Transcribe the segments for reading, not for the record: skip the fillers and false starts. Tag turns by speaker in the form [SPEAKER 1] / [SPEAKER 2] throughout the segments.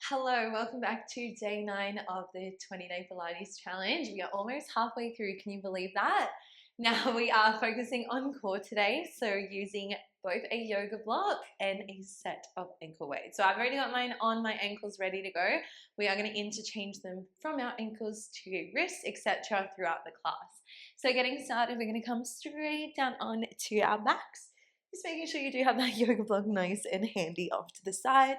[SPEAKER 1] Hello, welcome back to day 9 of the 20-day Pilates challenge. We are almost halfway through, can you believe that? Now we are focusing on core today, so using both a yoga block and a set of ankle weights. So I've already got mine on my ankles ready to go. We are going to interchange them from our ankles to wrists, etc. throughout the class. So getting started, we're going to come straight down on to our backs. Just making sure you do have that yoga block nice and handy off to the side.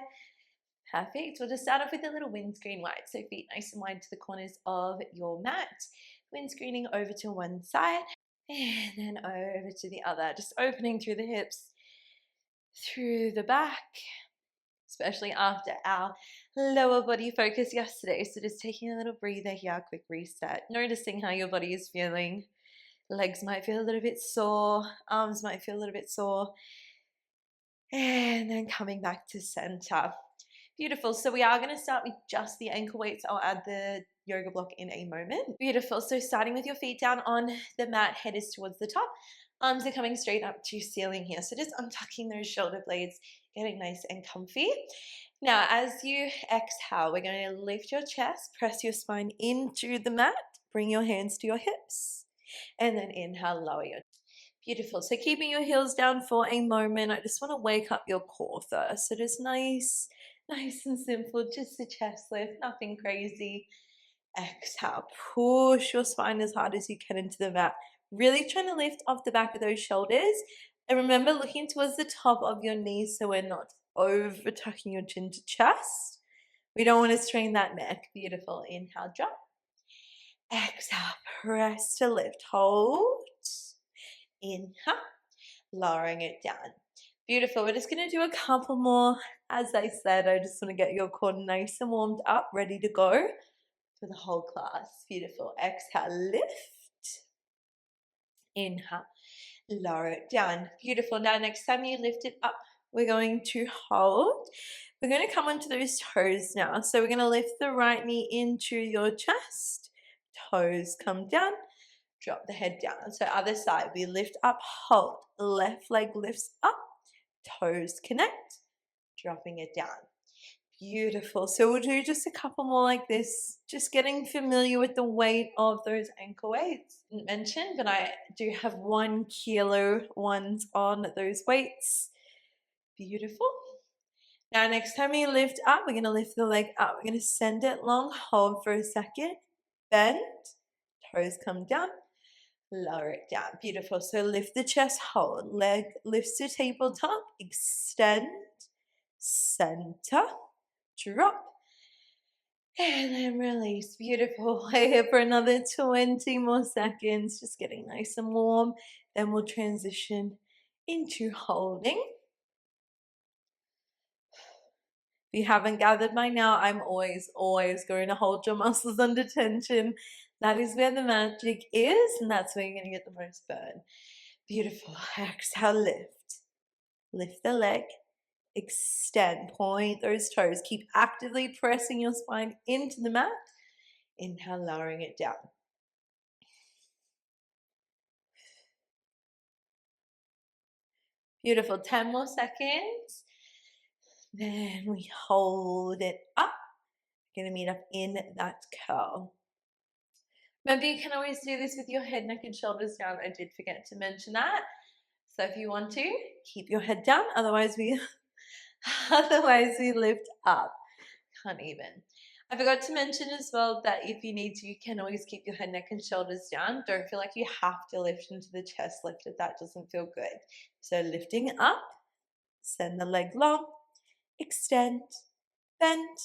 [SPEAKER 1] Perfect. We'll just start off with a little windscreen wide. So feet nice and wide to the corners of your mat. Windscreening over to one side and then over to the other. Just opening through the hips, through the back, especially after our lower body focus yesterday. So just taking a little breather here, quick reset. Noticing how your body is feeling. Legs might feel a little bit sore. Arms might feel a little bit sore. And then coming back to center. Beautiful. So we are going to start with just the ankle weights. I'll add the yoga block in a moment. Beautiful. So starting with your feet down on the mat, head is towards the top. Arms are coming straight up to ceiling here. So just untucking those shoulder blades, getting nice and comfy. Now, as you exhale, we're going to lift your chest, press your spine into the mat, bring your hands to your hips, and then inhale, lower your chest. Beautiful. So keeping your heels down for a moment. I just want to wake up your core first. So just nice and simple, just a chest lift, nothing crazy. Exhale, push your spine as hard as you can into the mat. Really trying to lift off the back of those shoulders. And remember, looking towards the top of your knees so we're not over tucking your chin to chest. We don't want to strain that neck. Beautiful. Inhale, drop. Exhale, press to lift. Hold. Inhale, lowering it down. Beautiful. We're just going to do a couple more. As I said, I just want to get your core nice and warmed up, ready to go for the whole class. Beautiful. Exhale, lift. Inhale, lower it down. Beautiful. Now, next time you lift it up, we're going to hold. We're going to come onto those toes now. So we're going to lift the right knee into your chest. Toes come down. Drop the head down. So other side, we lift up, hold. Left leg lifts up. Toes connect, dropping it down. Beautiful. So we'll do just a couple more like this, just getting familiar with the weight of those ankle weights. Didn't mention, but I do have 1 kilo ones on those weights. Beautiful. Now, next time you lift up, we're going to lift the leg up. We're going to send it long, hold for a second, bend, toes come down. Lower it down. Beautiful. So lift the chest, hold. Leg lifts to tabletop. Extend. Center. Drop. And then release. Beautiful. We're here for another 20 more seconds. Just getting nice and warm. Then we'll transition into holding. If you haven't gathered by now, I'm always going to hold your muscles under tension. That is where the magic is, and that's where you're going to get the most burn. Beautiful. Exhale, lift. Lift the leg. Extend. Point those toes. Keep actively pressing your spine into the mat. Inhale, lowering it down. Beautiful. 10 more seconds. Then we hold it up. We're going to meet up in that curl. Remember, you can always do this with your head, neck, and shoulders down. I did forget to mention that. So if you want to, keep your head down. Otherwise, we lift up. Can't even. I forgot to mention as well that if you need to, you can always keep your head, neck, and shoulders down. Don't feel like you have to lift into the chest lift if that doesn't feel good. So lifting up, send the leg long, extend, bend,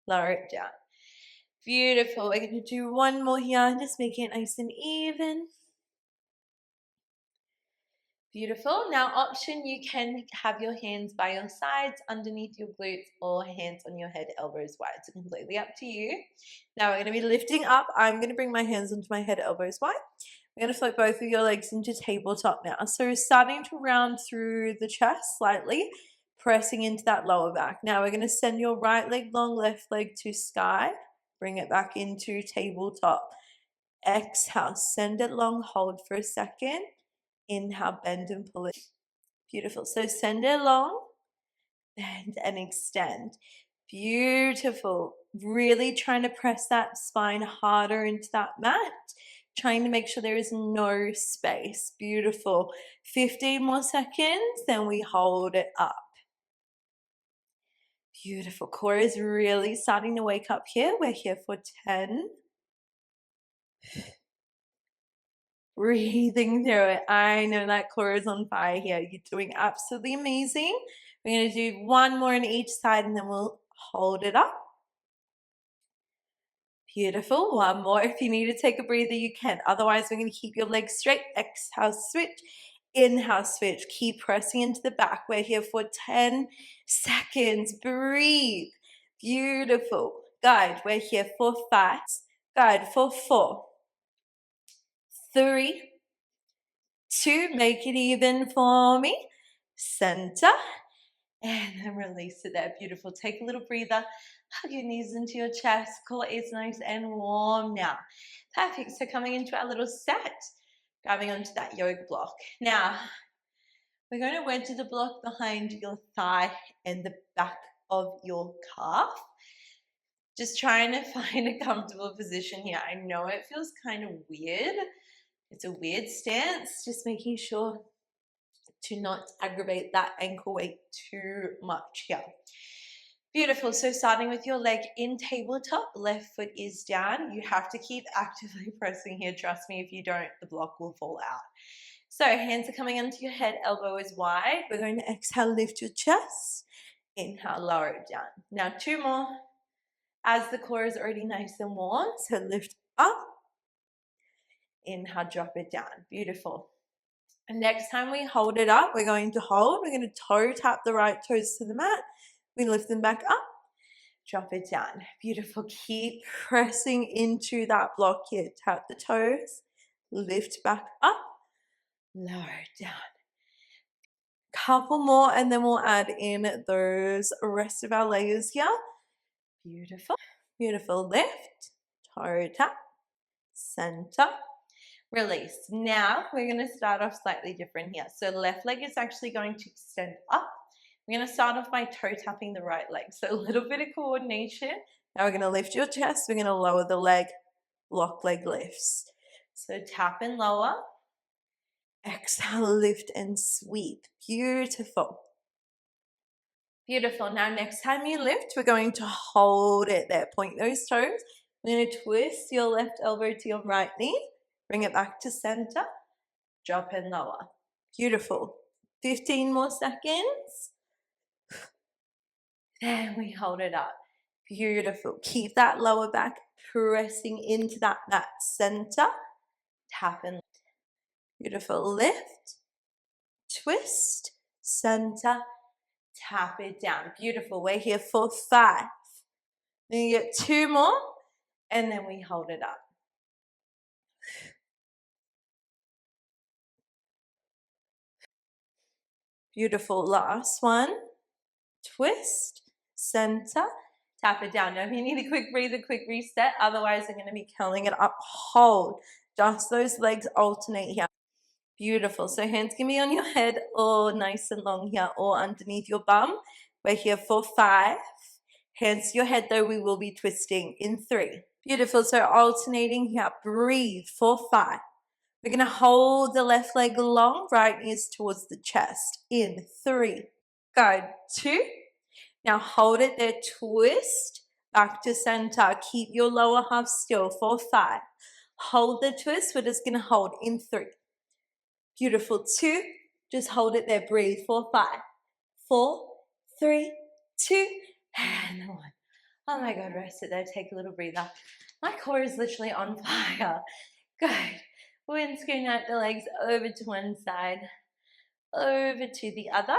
[SPEAKER 1] lower it down. Beautiful. We're going to do one more here. Just make it nice and even. Beautiful. Now, option, you can have your hands by your sides, underneath your glutes, or hands on your head, elbows wide. So completely up to you. Now, we're going to be lifting up. I'm going to bring my hands onto my head, elbows wide. We're going to float both of your legs into tabletop now. So starting to round through the chest slightly, pressing into that lower back. Now, we're going to send your right leg long, left leg to sky. Bring it back into tabletop. Exhale, send it long, hold for a second. Inhale, bend and pull it. Beautiful. So send it long, bend and extend. Beautiful. Really trying to press that spine harder into that mat. Trying to make sure there is no space. Beautiful. 15 more seconds, then we hold it up. Beautiful. Core is really starting to wake up here. We're here for 10. Breathing through it. I know that core is on fire here. You're doing absolutely amazing. We're going to do one more on each side and then we'll hold it up. Beautiful. One more. If you need to take a breather, you can. Otherwise, we're going to keep your legs straight. Exhale, switch. Inhale, switch. Keep pressing into the back. We're here for 10 seconds. Breathe. Beautiful. Good. We're here for 5. Good. For 4, 3, 2. Make it even for me. Center. And then release it there. Beautiful. Take a little breather. Hug your knees into your chest. Core is nice and warm now. Perfect. So coming into our little set, grabbing onto that yoga block. Now, we're going to wedge the block behind your thigh and the back of your calf. Just trying to find a comfortable position here. I know it feels kind of weird. It's a weird stance. Just making sure to not aggravate that ankle weight too much here. Beautiful. So starting with your leg in tabletop, left foot is down. You have to keep actively pressing here. Trust me, if you don't, the block will fall out. So hands are coming onto your head, elbow is wide. We're going to exhale, lift your chest. Inhale, lower it down. Now 2 more. As the core is already nice and warm, so lift up. Inhale, drop it down. Beautiful. And next time we hold it up, we're going to toe tap the right toes to the mat. We lift them back up, drop it down. Beautiful. Keep pressing into that block here. Tap the toes, lift back up, lower it down. Couple more, and then we'll add in those rest of our layers here. Beautiful. Beautiful. Lift, toe tap, center. Release. Now we're going to start off slightly different here. So left leg is actually going to extend up. We're going to start off by toe tapping the right leg. So a little bit of coordination. Now we're going to lift your chest. We're going to lower the leg. Block leg lifts. So tap and lower. Exhale, lift and sweep. Beautiful. Beautiful. Now next time you lift, we're going to hold it there. Point those toes. We're going to twist your left elbow to your right knee. Bring it back to center. Drop and lower. Beautiful. 15 more seconds. Then we hold it up. Beautiful. Keep that lower back pressing into that center. Tap and lift. Beautiful. Lift. Twist. Center. Tap it down. Beautiful. We're here for 5. Then you get 2 more. And then we hold it up. Beautiful. Last one. Twist, center, tap it down. Now, if you need a quick breather, quick reset, otherwise I'm going to be curling it up. Hold. Just those legs alternate here. Beautiful. So hands can be on your head or nice and long here or underneath your bum. We're here for 5. Hands to your head though, we will be twisting in 3. Beautiful. So alternating here. Breathe for 5. We're going to hold the left leg long, right ears towards the chest. In 3. Good. 2. Now hold it there. Twist back to center. Keep your lower half still for 5. Hold the twist. We're just going to hold in 3. Beautiful. 2. Just hold it there. Breathe for 5. 4, 3, 2, and 1. Oh my God, rest it there. Take a little breather. My core is literally on fire. Good. Windscreen out the legs over to one side, over to the other.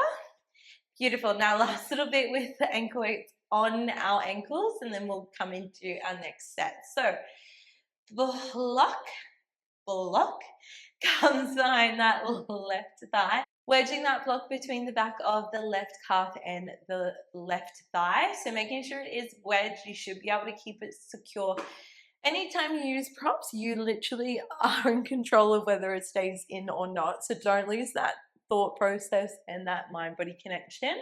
[SPEAKER 1] Beautiful. Now last little bit with the ankle weights on our ankles, and then we'll come into our next set. So block comes behind that left thigh. Wedging that block between the back of the left calf and the left thigh. So making sure it is wedged, you should be able to keep it secure. Anytime you use props, you literally are in control of whether it stays in or not. So don't lose that thought process and that mind-body connection.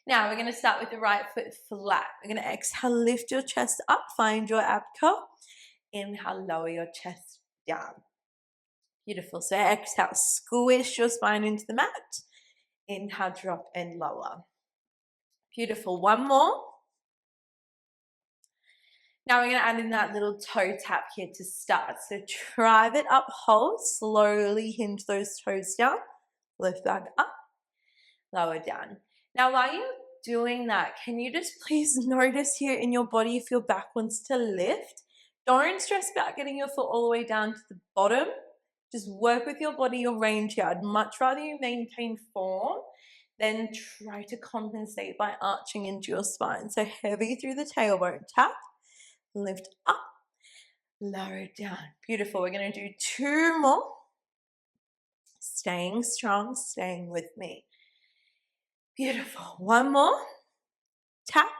[SPEAKER 1] Now we're going to start with the right foot flat. We're going to exhale, lift your chest up, find your ab curl. Inhale, lower your chest down. Beautiful. So exhale, squish your spine into the mat. Inhale, drop and lower. Beautiful. One more. Now we're going to add in that little toe tap here to start. So drive it up, hold, slowly hinge those toes down, lift back up, lower down. Now while you're doing that, can you just please notice here in your body if your back wants to lift? Don't stress about getting your foot all the way down to the bottom. Just work with your body, your range here. I'd much rather you maintain form than try to compensate by arching into your spine. So heavy through the tailbone, tap, lift up, lower down. Beautiful. We're going to do two more. Staying strong, staying with me. Beautiful. One more. Tap,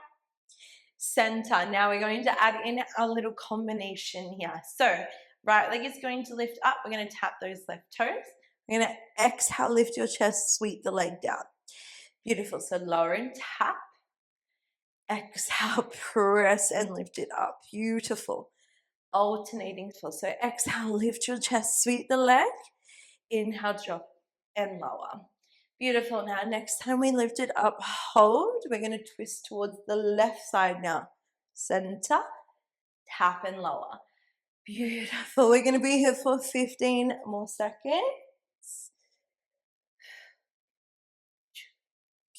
[SPEAKER 1] center. Now we're going to add in our little combination here. So right leg is going to lift up. We're going to tap those left toes. We're going to exhale, lift your chest, sweep the leg down. Beautiful. So lower and tap. Exhale, press and lift it up. Beautiful. Alternating flow. So exhale, lift your chest, sweep the leg. Inhale, drop and lower. Beautiful. Now, next time we lift it up, hold. We're going to twist towards the left side now. Center, tap and lower. Beautiful. We're going to be here for 15 more seconds.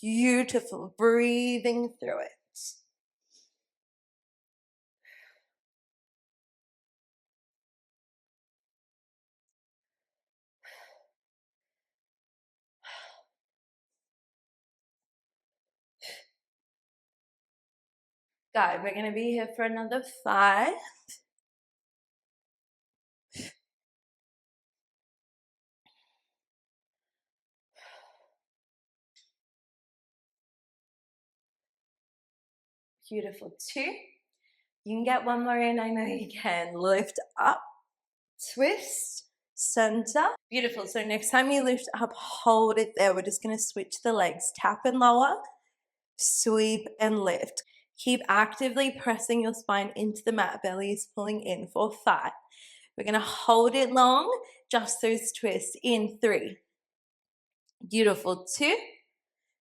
[SPEAKER 1] Beautiful. Breathing through it. Good. We're going to be here for another 5. Beautiful. 2. You can get one more in. I know you can. Lift up, twist, center. Beautiful. So next time you lift up, hold it there. We're just going to switch the legs. Tap and lower, sweep and lift. Keep actively pressing your spine into the mat. Belly is pulling in for 5. We're going to hold it long. Just those twists in 3. Beautiful. 2.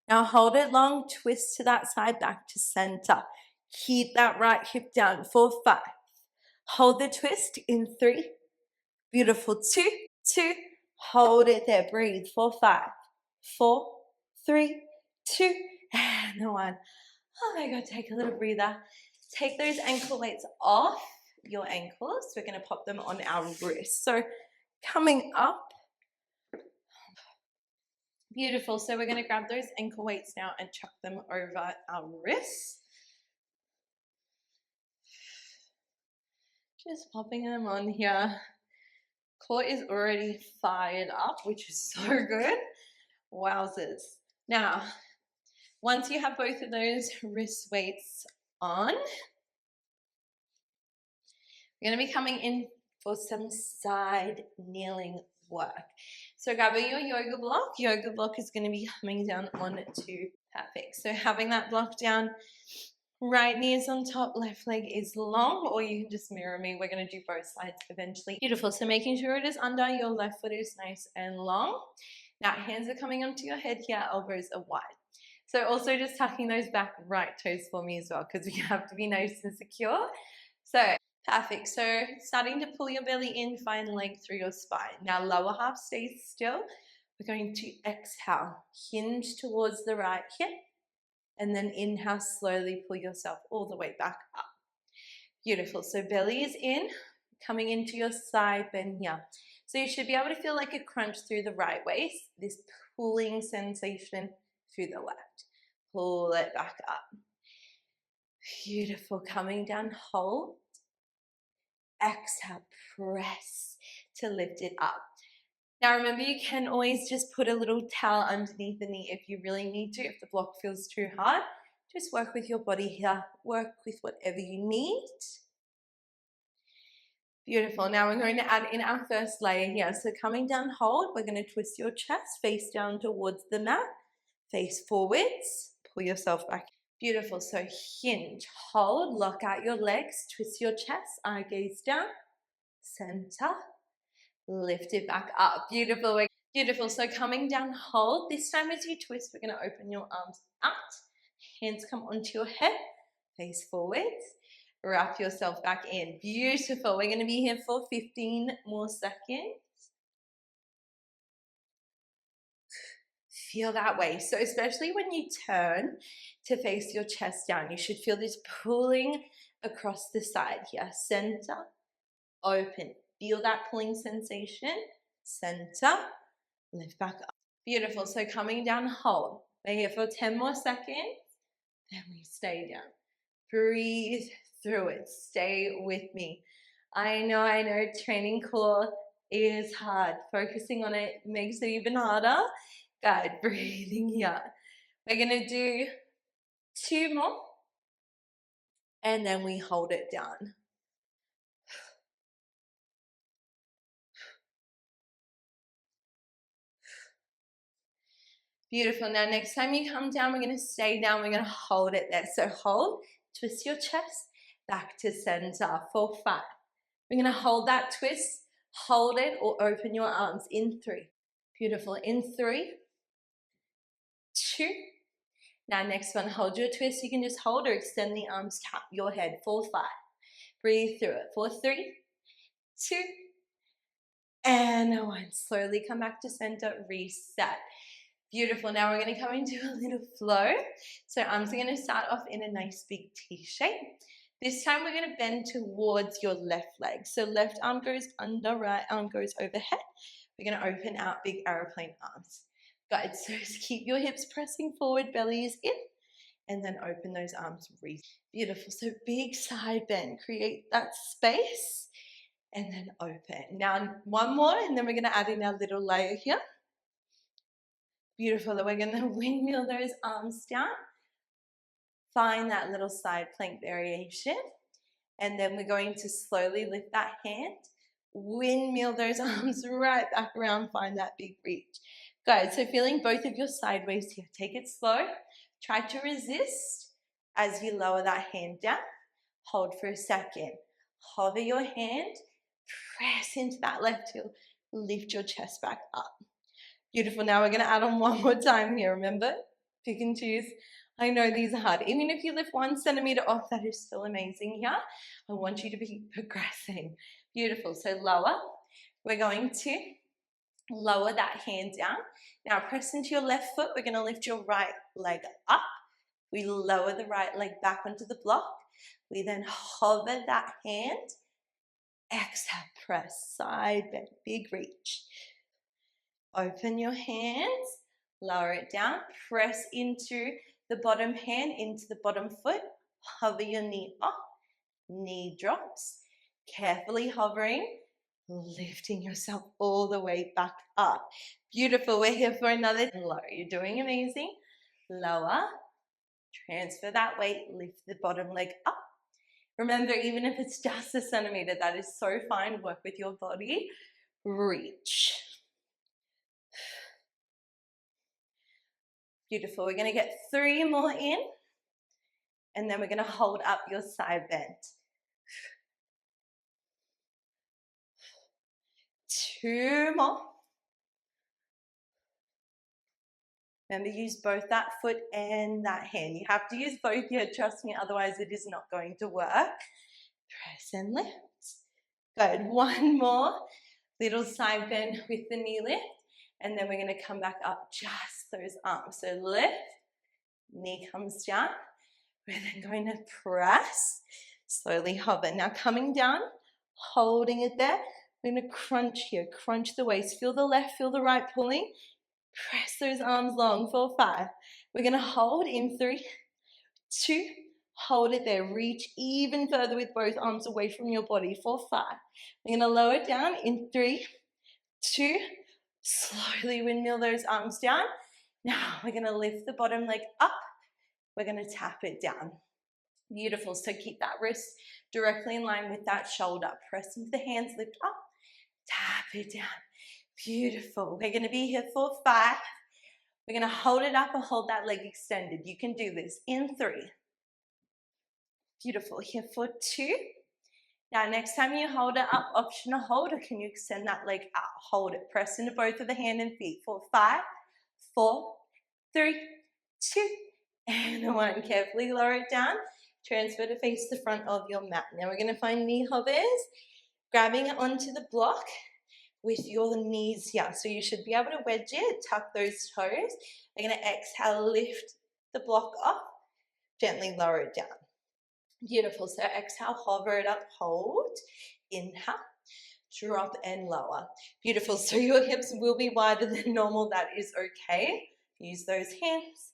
[SPEAKER 1] Now hold it long. Twist to that side, back to center. Keep that right hip down for 5. Hold the twist in 3. Beautiful. 2, 2. Hold it there. Breathe for 5, 4, 3, 2, and 1. Oh my God, take a little breather. Take those ankle weights off your ankles. We're going to pop them on our wrists. So coming up. Beautiful. So we're going to grab those ankle weights now and chuck them over our wrists. Just popping them on here. Core is already fired up, which is so good. Wowzers. Now, once you have both of those wrist weights on, we're going to be coming in for some side kneeling work. So grabbing your yoga block is going to be coming down onto perfect. So having that block down, right knee is on top, left leg is long, or you can just mirror me. We're going to do both sides eventually. Beautiful. So making sure it is under, your left foot is nice and long. Now hands are coming onto your head here, elbows are wide. So also just tucking those back right toes for me as well, because we have to be nice and secure. So perfect. So starting to pull your belly in, find length through your spine. Now lower half stays still. We're going to exhale, hinge towards the right hip, and then inhale, slowly pull yourself all the way back up. Beautiful. So belly is in, coming into your side bend here. So you should be able to feel like a crunch through the right waist, this pulling sensation through the left. Pull it back up. Beautiful. Coming down, hold. Exhale, press to lift it up. Now remember, you can always just put a little towel underneath the knee if you really need to. If the block feels too hard, just work with your body here. Work with whatever you need. Beautiful. Now we're going to add in our first layer here. So coming down, hold. We're going to twist your chest face down towards the mat. Face forwards. pull yourself back. Beautiful. So hinge, hold, lock out your legs, twist your chest, eye gaze down, center, lift it back up. Beautiful. Beautiful. So coming down, hold. This time as you twist, we're going to open your arms out. Hands come onto your head, face forward. Wrap yourself back in. Beautiful. We're going to be here for 15 more seconds. Feel that way. So especially when you turn to face your chest down, you should feel this pulling across the side here. Center, open. Feel that pulling sensation. Center, lift back up. Beautiful. So coming down, hold. We're here for 10 more seconds. Then we stay down. Breathe through it. Stay with me. I know, training core is hard. Focusing on it makes it even harder. Good, breathing here. We're going to do 2 more. And then we hold it down. Beautiful. Now, next time you come down, we're going to stay down. We're going to hold it there. So hold, twist your chest, back to center for 5. We're going to hold that twist, hold it, or open your arms in 3. Beautiful. In 3, 2. Now, next one, hold your twist. You can just hold or extend the arms, tap your head for 5. Breathe through it for 3, 2, and 1. Slowly come back to center, reset. Beautiful. Now we're going to come into a little flow. So arms are going to start off in a nice big T shape. This time we're going to bend towards your left leg. So left arm goes under, right arm goes overhead. We're going to open out big airplane arms. Good. So keep your hips pressing forward, belly is in, and then open those arms. Beautiful. So big side bend. Create that space and then open. Now one more, and then we're going to add in our little layer here. Beautiful. Then we're going to windmill those arms down. Find that little side plank variation. And then we're going to slowly lift that hand. Windmill those arms right back around. Find that big reach. Good. So feeling both of your sideways here. Take it slow. Try to resist as you lower that hand down. Hold for a second. Hover your hand. Press into that left heel. Lift your chest back up. Beautiful. Now we're going to add on one more time here. Remember, pick and choose. I know these are hard. Even if you lift 1 centimeter off, that is still amazing here. I want you to be progressing. Beautiful. So lower. We're going to lower that hand down. Now press into your left foot. We're going to lift your right leg up. We lower the right leg back onto the block. We then hover that hand. Exhale, press, side bend, big reach. Open your hands, lower it down, press into the bottom hand, into the bottom foot, hover your knee up, knee drops, carefully hovering, lifting yourself all the way back up. Beautiful, we're here for another low. You're doing amazing. Lower, transfer that weight, lift the bottom leg up. Remember, even if it's just a centimeter, that is so fine. Work with your body. Reach. Beautiful. We're going to get 3 more in, and then we're going to hold up your side bend. 2 more. Remember, use both that foot and that hand. You have to use both here, trust me, otherwise it is not going to work. Press and lift. Good. 1 more. Little side bend with the knee lift. And then we're going to come back up just those arms. So lift, knee comes down. We're then going to press, slowly hover. Now coming down, holding it there. We're going to crunch here, crunch the waist. Feel the left, feel the right pulling. Press those arms long for 5. We're going to hold in 3, 2, hold it there. Reach even further with both arms away from your body for 5. We're going to lower it down in 3, 2, slowly windmill those arms down. Now we're going to lift the bottom leg up. We're going to tap it down. Beautiful. So keep that wrist directly in line with that shoulder. Press into the hands, lift up, tap it down. Beautiful. We're going to be here for 5,
[SPEAKER 2] We're going to hold it up and hold that leg extended. You can do this in 3. Beautiful. Here for 2. Now, next time you hold it up, optional hold, or can you extend that leg out? Hold it. Press into both of the hand and feet for 5, 4, 3, 2, and 1. Carefully lower it down. Transfer to face the front of your mat. Now we're going to find knee hovers, grabbing onto the block with your knees here. So you should be able to wedge it, tuck those toes. We're going to exhale, lift the block up, gently lower it down. Beautiful. So exhale, hover it up, hold, inhale, drop and lower. Beautiful. So your hips will be wider than normal. That is okay. Use those hands.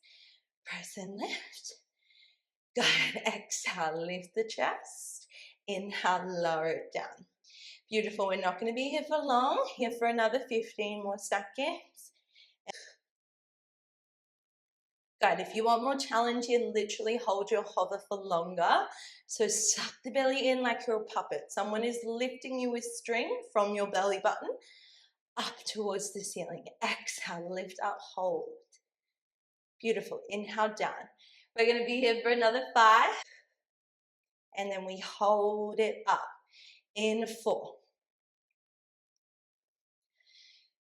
[SPEAKER 2] Press and lift. Good. Exhale, lift the chest. Inhale, lower it down. Beautiful. We're not going to be here for long. Here for another 15 more seconds. Good. If you want more challenge here, literally hold your hover for longer. So suck the belly in like you're a puppet. Someone is lifting you with string from your belly button up towards the ceiling. Exhale, lift up, hold. Beautiful. Inhale, down. We're going to be here for another 5. And then we hold it up in 4.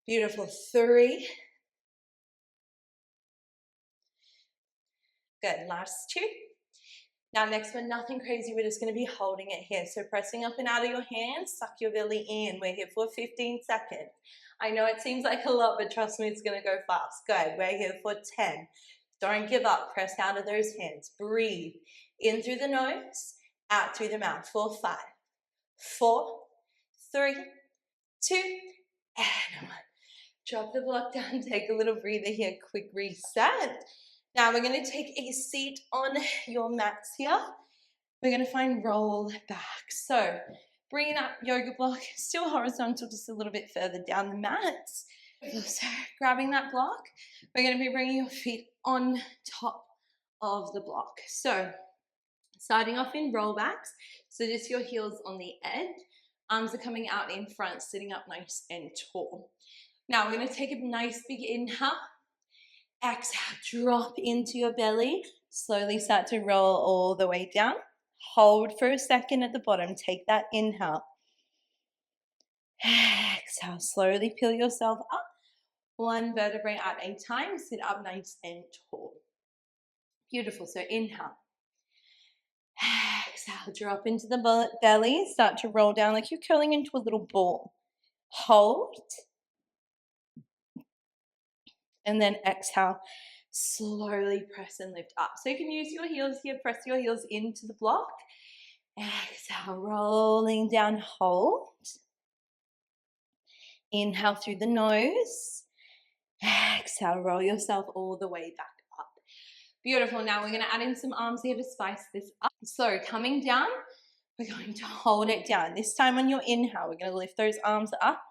[SPEAKER 2] Beautiful. 3. Good. Last 2. Now next one, nothing crazy. We're just going to be holding it here. So pressing up and out of your hands, suck your belly in. We're here for 15 seconds. I know it seems like a lot, but trust me, it's going to go fast. Good. We're here for 10. Don't give up. Press out of those hands. Breathe. In through the nose, out through the mouth. For 5, 4, 3, 2, and 1. Drop the block down. Take a little breather here. Quick reset. Now we're going to take a seat on your mats here. We're going to find roll back. So bringing up yoga block, still horizontal, just a little bit further down the mat. So grabbing that block, we're going to be bringing your feet on top of the block. So starting off in rollbacks, so just your heels on the edge, arms are coming out in front, sitting up nice and tall. Now we're going to take a nice big inhale. Exhale, drop into your belly. Slowly start to roll all the way down. Hold for a second at the bottom. Take that inhale. Exhale, slowly peel yourself up. 1 vertebrae at a time. Sit up nice and tall. Beautiful. So inhale. Exhale, drop into the belly. Start to roll down like you're curling into a little ball. Hold. And then exhale, slowly press and lift up. So you can use your heels here, press your heels into the block. Exhale, rolling down, hold. Inhale through the nose. Exhale, roll yourself all the way back up. Beautiful. Now we're going to add in some arms here to spice this up. So coming down, we're going to hold it down. This time on your inhale, we're going to lift those arms up.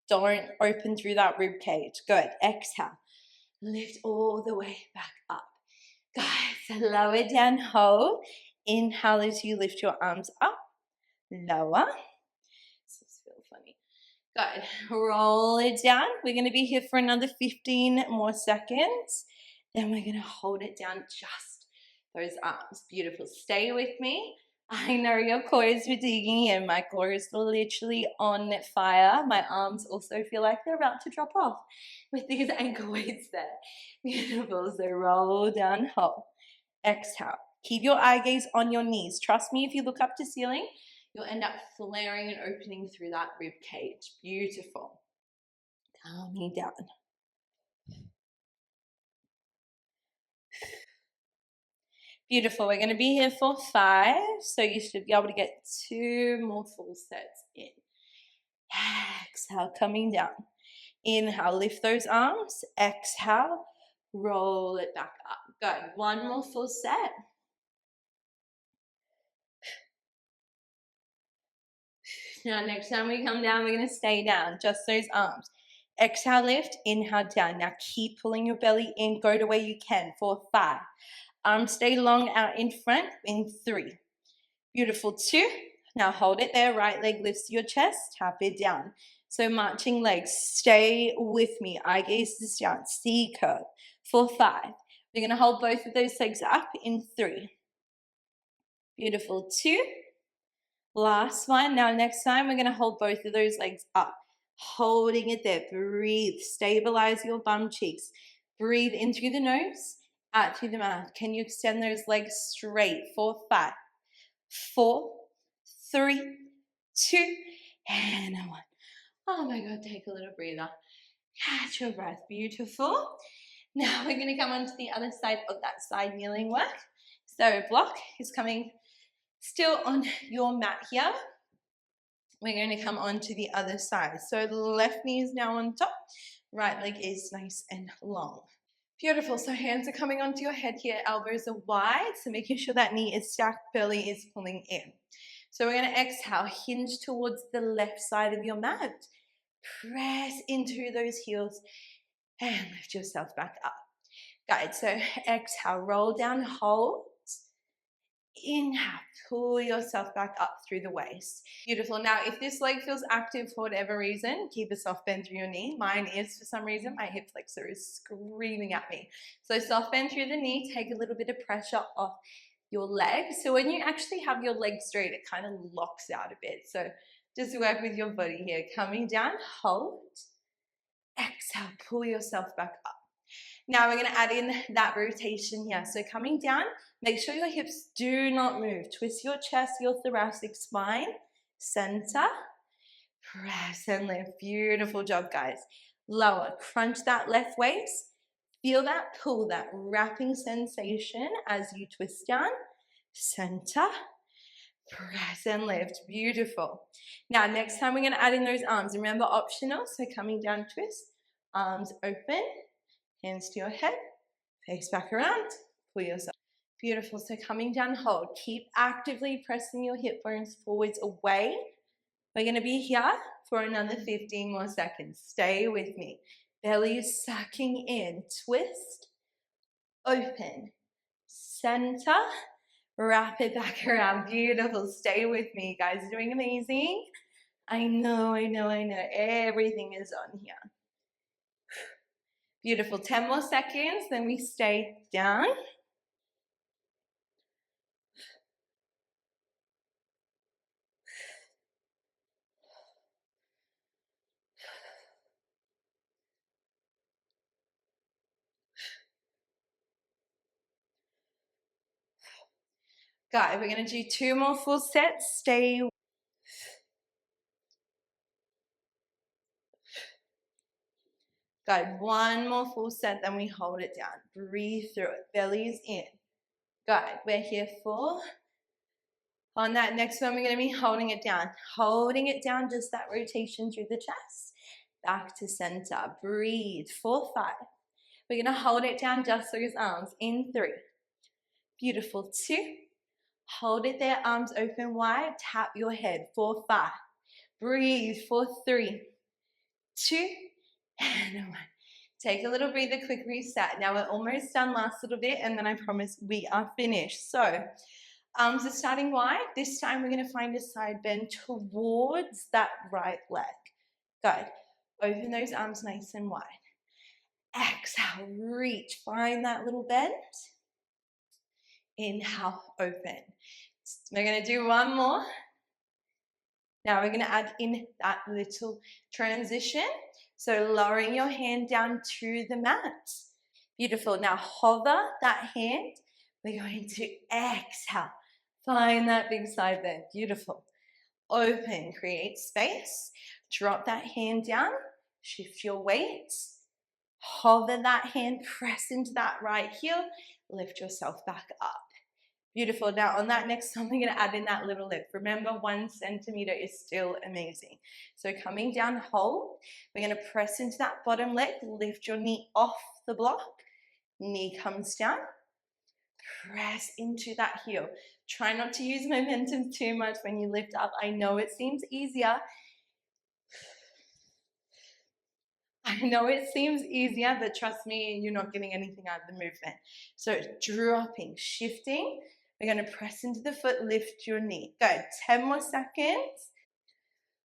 [SPEAKER 2] Don't open through that rib cage. Good. Exhale. Lift all the way back up. Guys, so lower down, hold. Inhale as you lift your arms up. Lower. This feels funny. Good. Roll it down. We're going to be here for another 15 more seconds. Then we're going to hold it down, just those arms. Beautiful. Stay with me. I know your core is fatiguing and my core is literally on fire. My arms also feel like they're about to drop off with these ankle weights there. Beautiful. So roll down, hold. Exhale. Keep your eye gaze on your knees. Trust me, if you look up to ceiling, you'll end up flaring and opening through that rib cage. Beautiful. Calming down. Beautiful. We're going to be here for 5, so you should be able to get 2 more full sets in. Exhale, coming down. Inhale, lift those arms. Exhale, roll it back up. Good. 1 more full set. Now, next time we come down, we're going to stay down, just those arms. Exhale, lift. Inhale, down. Now, keep pulling your belly in. Go to where you can for 5. Arms stay long out in front in 3. Beautiful. 2. Now hold it there. Right leg lifts your chest. Tap it down. So marching legs, stay with me. Eye gaze is down, C curve for 5. We're going to hold both of those legs up in 3. Beautiful, 2. Last one. Now next time we're going to hold both of those legs up, holding it there. Breathe, stabilize your bum cheeks. Breathe in through the nose, out through the mouth. Can you extend those legs straight for 5, 4, 3, 2, and 1. Oh my God, take a little breather. Catch your breath. Beautiful. Now we're going to come onto the other side of that side kneeling work. So block is coming still on your mat here. We're going to come onto the other side. So the left knee is now on top. Right leg is nice and long. Beautiful. So hands are coming onto your head here. Elbows are wide. So making sure that knee is stacked, belly is pulling in. So we're going to exhale, hinge towards the left side of your mat. Press into those heels and lift yourself back up. Good. So exhale, roll down, hold. Inhale, pull yourself back up through the waist. Beautiful. Now, if this leg feels active for whatever reason, keep a soft bend through your knee. Mine is for some reason. My hip flexor is screaming at me. So soft bend through the knee. Take a little bit of pressure off your leg. So when you actually have your leg straight, it kind of locks out a bit. So just work with your body here. Coming down, hold. Exhale, pull yourself back up. Now we're going to add in that rotation here. So coming down, make sure your hips do not move. Twist your chest, your thoracic spine. Center. Press and lift. Beautiful job, guys. Lower. Crunch that left waist. Feel that pull, that wrapping sensation as you twist down. Center. Press and lift. Beautiful. Now, next time we're going to add in those arms. Remember, optional. So coming down, twist. Arms open. Hands to your head, face back around, pull yourself. Beautiful. So coming down, hold. Keep actively pressing your hip bones forwards away. We're going to be here for another 15 more seconds. Stay with me. Belly is sucking in. Twist, open, center, wrap it back around. Beautiful. Stay with me. You guys are doing amazing. I know. Everything is on here. Beautiful. 10 more seconds, then we stay down. Got it. We're going to do 2 more full sets. Stay. Good. 1 more full set, then we hold it down. Breathe through it. Belly's in. Good. We're here for. On that next one, we're going to be holding it down. Holding it down, just that rotation through the chest. Back to center. Breathe. 4, 5. We're going to hold it down, just those arms. In 3. Beautiful. 2. Hold it there, arms open wide. Tap your head. 4, 5. Breathe. 4, 3, 2, and 1. Take a little breather, quick reset. Now we're almost done, last little bit, and then I promise we are finished. So arms are starting wide. This time we're going to find a side bend towards that right leg. Good. Open those arms nice and wide. Exhale, reach. Find that little bend. Inhale, open. We're going to do 1 more. Now we're going to add in that little transition. So lowering your hand down to the mat. Beautiful. Now hover that hand. We're going to exhale. Find that big side bend. Beautiful. Open. Create space. Drop that hand down. Shift your weight. Hover that hand. Press into that right heel. Lift yourself back up. Beautiful. Now on that next one, we're going to add in that little lift. Remember, 1 centimeter is still amazing. So coming down, hold. We're going to press into that bottom leg. Lift your knee off the block. Knee comes down. Press into that heel. Try not to use momentum too much when you lift up. I know it seems easier. But trust me, you're not getting anything out of the movement. So dropping, shifting. We're going to press into the foot, lift your knee. Good. 10 more seconds.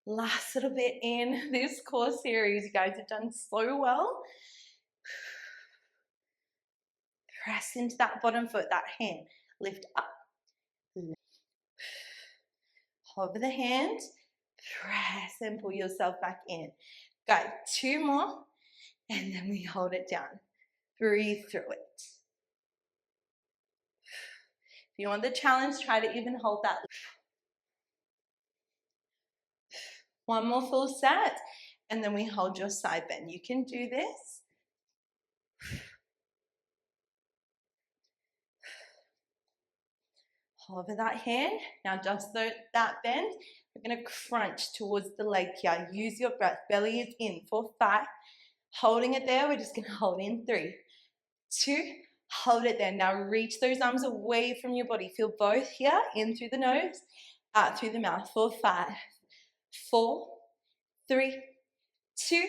[SPEAKER 2] Last little bit in this core series. You guys have done so well. Press into that bottom foot, that hand. Lift up. Hover the hand. Press and pull yourself back in. Got 2 more. And then we hold it down. Breathe through it. If you want the challenge, try to even hold that. 1 more full set. And then we hold your side bend. You can do this. Hover that hand. Now just that bend. We're going to crunch towards the leg here. Use your breath. Belly is in for 5. Holding it there. We're just going to hold in 3, 2, hold it there. Now reach those arms away from your body. Feel both here, in through the nose, out through the mouth for 5, 4, 3, 2,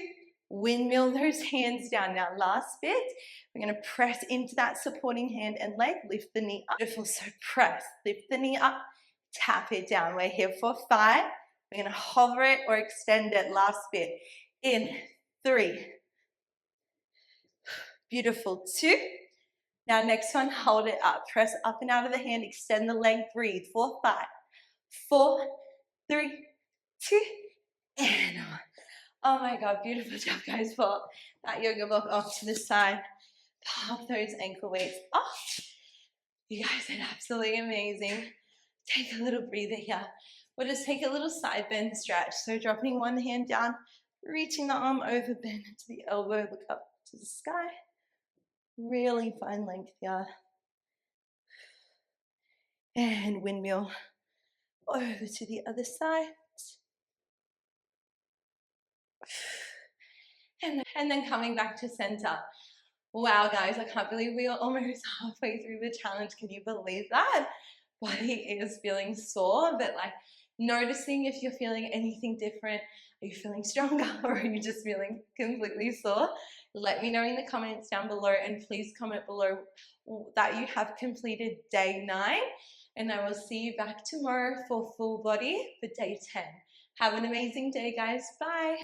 [SPEAKER 2] windmill those hands down. Now last bit, we're going to press into that supporting hand and leg, lift the knee up. Beautiful, so press, lift the knee up, tap it down. We're here for 5. We're going to hover it or extend it. Last bit, in 3, beautiful, 2. Now next one, hold it up. Press up and out of the hand, extend the leg, breathe for 5, 4, 3, 2, and on. Oh my God, beautiful job guys for that yoga block off to the side. Pop those ankle weights off. You guys did absolutely amazing. Take a little breather here. We'll just take a little side bend stretch. So dropping one hand down, reaching the arm over, bend into the elbow, look up to the sky. Really find length here. And windmill over to the other side. And then coming back to center. Wow, guys, I can't believe we are almost halfway through the challenge. Can you believe that? Body is feeling sore, but like noticing if you're feeling anything different. Are you feeling stronger or are you just feeling completely sore? Let me know in the comments down below, and please comment below that you have completed day 9, and I will see you back tomorrow for full body for day 10. Have an amazing day, guys. Bye.